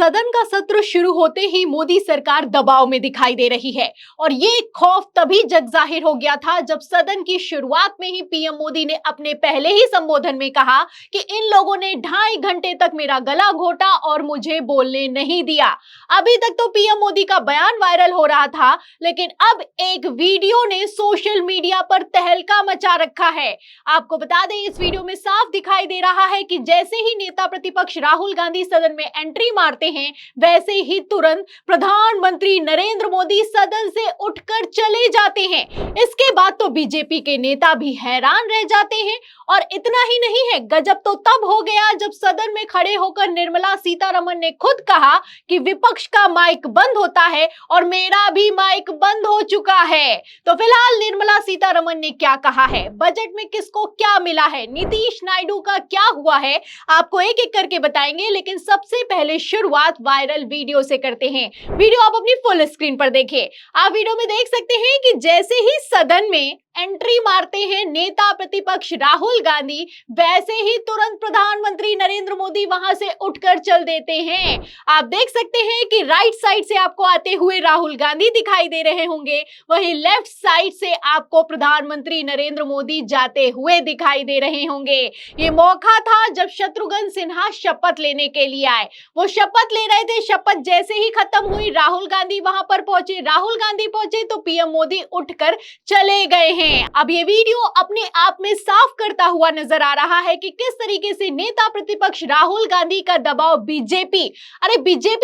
सदन का सत्र शुरू होते ही मोदी सरकार दबाव में दिखाई दे रही है और ये खौफ तभी जग जाहिर हो गया था जब सदन की शुरुआत में ही पीएम मोदी ने अपने पहले ही संबोधन में कहा कि इन लोगों ने 2.5 घंटे तक मेरा गला घोटा और मुझे बोलने नहीं दिया। अभी तक तो पीएम मोदी का बयान वायरल हो रहा था, लेकिन अब एक वीडियो ने सोशल मीडिया पर तहलका मचा रखा है। आपको बता दें, इस वीडियो में साफ दिखाई दे रहा है कि जैसे ही नेता प्रतिपक्ष राहुल गांधी सदन में एंट्री मारते हैं, वैसे ही तुरंत प्रधानमंत्री नरेंद्र मोदी सदन से उठकर चले जाते हैं। इसके बाद तो बीजेपी के नेता भी हैरान रह जाते हैं। और इतना ही नहीं है, गजब तो तब हो गया जब सदन में खड़े होकर निर्मला सीतारमण ने खुद कहा कि विपक्ष का माइक बंद होता है और मेरा भी माइक बंद हो चुका है। तो फिलहाल निर्मला सीतारमण ने क्या कहा है, बजट में किसको क्या मिला है, नीतीश नायडू का क्या हुआ है, आपको एक एक करके बताएंगे। लेकिन सबसे पहले शुरुआत वायरल वीडियो से करते हैं। वीडियो आप अपनी फुल स्क्रीन पर देखिए। आप वीडियो में देख सकते हैं कि जैसे ही सदन में एंट्री मारते हैं नेता प्रतिपक्ष राहुल गांधी, वैसे ही तुरंत प्रधानमंत्री नरेंद्र मोदी वहां से उठकर चल देते हैं। आप देख सकते हैं कि राइट साइड से आपको आते हुए राहुल गांधी दिखाई दे रहे होंगे, वहीं लेफ्ट साइड से आपको प्रधानमंत्री नरेंद्र मोदी जाते हुए दिखाई दे रहे होंगे। ये मौका था जब शत्रुघ्न सिन्हा शपथ लेने के लिए आए। वो शपथ ले रहे थे, शपथ जैसे ही खत्म हुई राहुल गांधी वहां पर पहुंचे। राहुल गांधी पहुंचे तो पीएम मोदी उठकर चले गए हैं। अब ये वीडियो अपने आप में साफ करता हुआ नजर आ रहा है कि किस तरीके से नेता प्रतिपक्ष राहुल गांधी का दबाव बीजेपी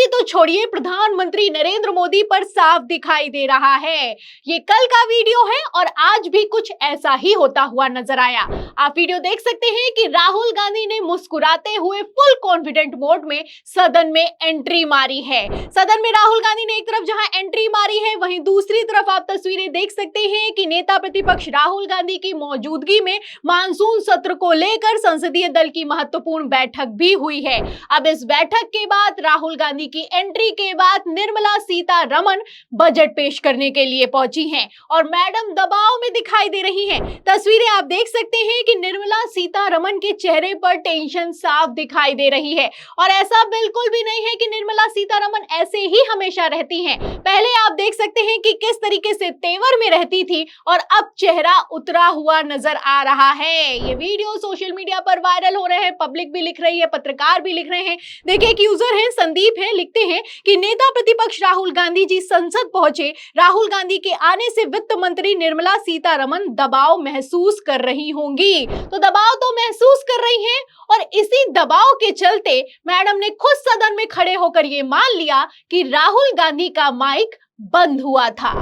तो छोड़िए, प्रधानमंत्री नरेंद्र मोदी पर साफ दिखाई दे रहा है। ये कल का वीडियो है और आज भी कुछ ऐसा ही होता हुआ नजर आया। आप वीडियो देख सकते हैं कि राहुल गांधी ने मुस्कुराते हुए फुल कॉन्फिडेंट मोड में सदन में एंट्री मारी है। सदन में राहुल गांधी ने एक तरफ जहां एंट्री मारी है, वहीं दूसरी तरफ आप तस्वीरें देख सकते हैं कि नेता प्रतिपक्ष राहुल गांधी की मौजूदगी में मानसून सत्र को लेकर संसदीय दल की महत्वपूर्ण बैठक भी हुई है। अब इस बैठक के बाद राहुल गांधी की एंट्री के बाद निर्मला सीतारमण बजट पेश करने के लिए पहुंची हैं और मैडम दबाव में दिखाई दे रही हैं। तस्वीरें आप देख सकते हैं कि निर्मला सीतारमण के चेहरे पर टेंशन साफ दिखाई दे रही है और ऐसा बिल्कुल भी नहीं है कि निर्मला सीतारमण ऐसे ही हमेशा रहती हैं। पहले आप देख सकते हैं कि किस तरीके से तेवर में रहती थी और अब चेहरा उतरा हुआ नजर आ रहा है। ये वीडियो सोशल मीडिया पर वायरल हो रहे हैं, पब्लिक भी लिख रही है, पत्रकार भी लिख रहे हैं। देखिए, एक यूजर है संदीप है, लिखते हैं कि नेता प्रतिपक्ष राहुल गांधी जी संसद पहुंचे, राहुल गांधी के आने से वित्त मंत्री निर्मला सीतारमण दबाव महसूस कर रही होंगी। तो दबाव तो महसूस कर रही हैं और इसी दबाव के चलते मैडम ने खुद सदन में खड़े होकर ये मान लिया कि राहुल गांधी का माइक बंद हुआ था।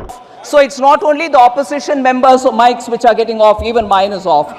So it's not only the opposition members or mics which are getting off, even mine is off.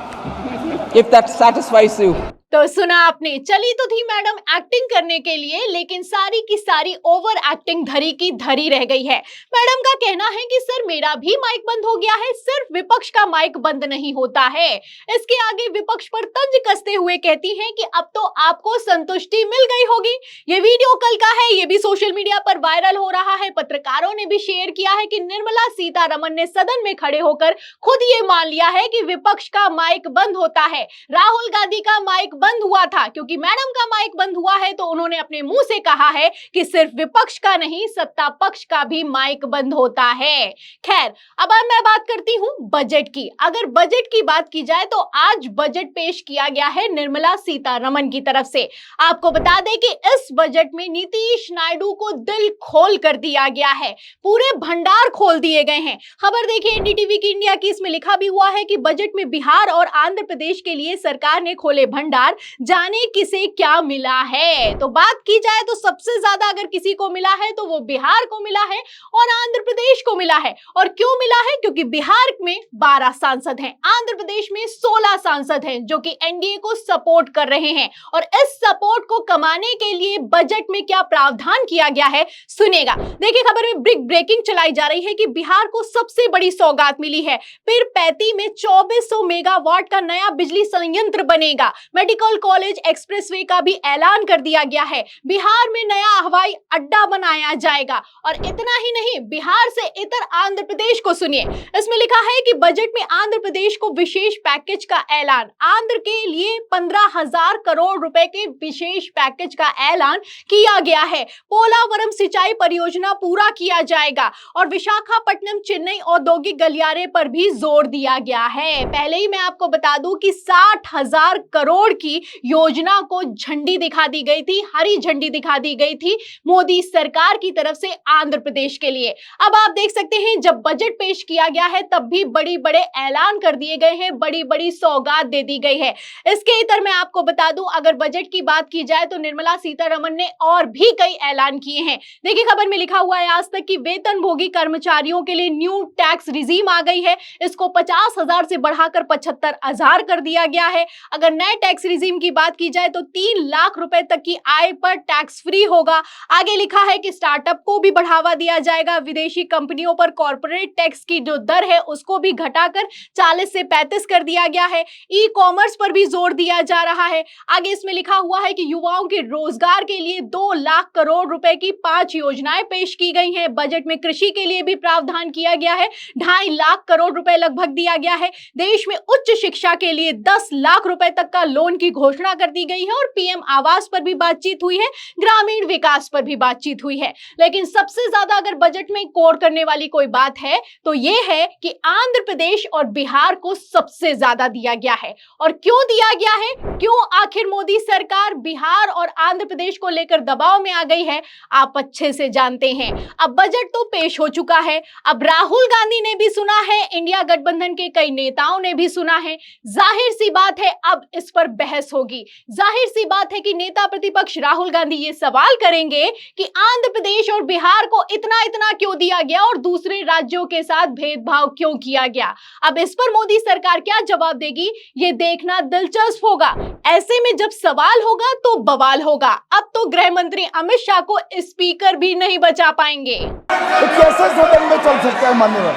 If that satisfies you. तो सुना आपने, चली तो थी मैडम एक्टिंग करने के लिए, लेकिन सारी की सारी ओवर एक्टिंग धरी की धरी रह गई है। मैडम का कहना है कि सर मेरा भी माइक बंद हो गया है, सिर्फ विपक्ष का माइक बंद नहीं होता है। इसके आगे विपक्ष पर तंज कसते हुए कहती हैं कि अब तो आपको संतुष्टि मिल गई होगी। ये वीडियो कल का है, ये भी सोशल मीडिया पर वायरल हो रहा है। पत्रकारों ने भी शेयर किया है कि निर्मला सीतारमण ने सदन में खड़े होकर खुद ये मान लिया है कि विपक्ष का माइक बंद होता है। राहुल गांधी का माइक बंद हुआ था क्योंकि मैडम का माइक बंद हुआ है, तो उन्होंने अपने मुंह से कहा है कि सिर्फ विपक्ष का नहीं, सत्ता पक्ष का भी माइक बंद होता है। खैर, अब मैं बात करती हूं बजट की। अगर बजट की बात की जाए तो आज बजट पेश किया गया है निर्मला सीतारमण की तरफ से। आपको बता दें कि इस बजट में नीतीश नायडू को दिल खोल कर दिया गया है, पूरे भंडार खोल दिए गए हैं। खबर देखिए एनडीटीवी की इंडिया की, इसमें लिखा भी हुआ है कि बजट में बिहार और आंध्र प्रदेश के लिए सरकार ने खोले भंडार, जाने किसे क्या मिला है। तो बात की जाए तो सबसे ज्यादा अगर किसी को मिला है तो वो बिहार को मिला है और आंध्र प्रदेश को मिला है। और क्यों मिला है? क्योंकि बिहार में 12 सांसद हैं, आंध्र प्रदेश में 16 सांसद हैं जो कि एनडीए को सपोर्ट कर रहे हैं। और इस सपोर्ट को कमाने के लिए बजट में क्या प्रावधान किया गया है, सुनेगा। देखिए, खबर में बिग ब्रेकिंग चलाई जा रही है कि बिहार को सबसे बड़ी सौगात मिली है। पीरपैंती में 2400 मेगावाट का नया बिजली संयंत्र बनेगा। मेडिकल मेडिकल कॉलेज एक्सप्रेसवे का भी ऐलान कर दिया गया है। बिहार में नया हवाई अड्डा बनाया जाएगा और इतना ही नहीं, बिहार से इतर आंध्र प्रदेश को सुनिए। इसमें लिखा है कि बजट में आंध्र प्रदेश को विशेष पैकेज का ऐलान। आंध्र के लिए 15,000 करोड़ रुपए के विशेष पैकेज का ऐलान किया गया है। पोलावरम सिंचाई परियोजना पूरा किया जाएगा और विशाखापट्टनम चेन्नई औद्योगिक गलियारे पर भी जोर दिया गया है। पहले ही मैं आपको बता दूं कि 60,000 करोड़ की योजना को झंडी दिखा दी गई थी, हरी झंडी दिखा दी गई थी मोदी सरकार की तरफ से आंध्र प्रदेश के लिए। अब आप देख सकते हैं, जब बजट पेश किया गया है तब भी बड़ी बड़े ऐलान कर दिए गए हैं, बड़ी बड़ी सौगात दे दी गई है। इसके इतर मैं आपको बता दूं, अगर बजट की बात की जाए तो निर्मला सीतारमण ने और भी कई ऐलान किए हैं। देखिए, खबर में लिखा हुआ है आज तक कि वेतनभोगी कर्मचारियों के लिए न्यू टैक्स रिजीम आ गई है। इसको 50,000 से बढ़ाकर 75,000 कर दिया गया है। अगर नए टैक्स रिजीम की बात की जाए तो 3 लाख रुपए तक की आय पर टैक्स फ्री होगा। आगे लिखा है कि स्टार्टअप को भी बढ़ावा दिया जाएगा। विदेशी कंपनियों पर कॉर्पोरेट टैक्स की जो दर है उसको भी घटाकर 40 से 35 कर दिया गया है। ई कॉमर्स पर भी जोर दिया जा रहा है। आगे इसमें लिखा हुआ है कि युवाओं के रोजगार के लिए 2 लाख करोड़ रुपए की 5 योजनाएं पेश की गई हैं। बजट में कृषि के लिए भी प्रावधान किया गया है, 2.5 लाख करोड़ रुपए लगभग दिया गया है। देश में उच्च शिक्षा के लिए 10 लाख रुपए तक का लोन की घोषणा कर दी गई है और पीएम आवास पर भी बातचीत हुई है, ग्रामीण विकास पर भी बातचीत हुई है। लेकिन सबसे ज्यादा अगर बजट में कोर करने वाली कोई बात है तो यह है कि आंध्र प्रदेश और बिहार को सबसे ज्यादा दिया गया है। और क्यों दिया गया है, क्यों आखिर मोदी सरकार बिहार और आंध्र प्रदेश को लेकर दबाव में आ गई है, आप अच्छे से जानते हैं। अब बजट तो पेश हो चुका है, अब राहुल गांधी ने भी सुना है, इंडिया गठबंधन के कई नेताओं ने भी सुना है। जाहिर सी बात है अब इस पर बहस होगी। जाहिर सी बात है कि नेता प्रतिपक्ष राहुल गांधी ये सवाल करेंगे कि आंध्र प्रदेश और बिहार को इतना इतना क्यों दिया गया और दूसरे राज्यों के साथ भेदभाव क्यों किया गया। अब इस पर मोदी सरकार क्या जवाब देगी, ये देखना दिलचस्प होगा। ऐसे में जब सवाल होगा तो बवाल होगा। अब तो गृह मंत्री अमित शाह को स्पीकर भी नहीं बचा पाएंगे। तो कैसे सदन में चल सकता है मान्यवर?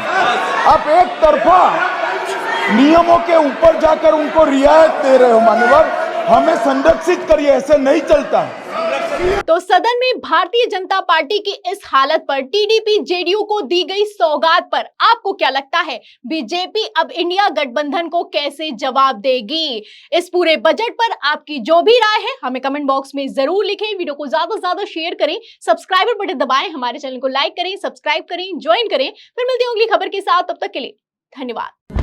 आप एक तरफा नियमों के ऊपर जाकर उनको रियायत दे रहे हो मान्यवर, हमें संरक्षित करिए, ऐसे नहीं चलता। तो सदन में भारतीय जनता पार्टी की इस हालत पर, टीडीपी जेडीयू को दी गई सौगात पर आपको क्या लगता है, बीजेपी अब इंडिया गठबंधन को कैसे जवाब देगी? इस पूरे बजट पर आपकी जो भी राय है हमें कमेंट बॉक्स में जरूर लिखें। वीडियो को ज्यादा से ज्यादा शेयर करें, सब्सक्राइबर बटन दबाएं, हमारे चैनल को लाइक करें, सब्सक्राइब करें, ज्वाइन करें। फिर मिलते हैं अगली खबर के साथ, तब तक के लिए धन्यवाद।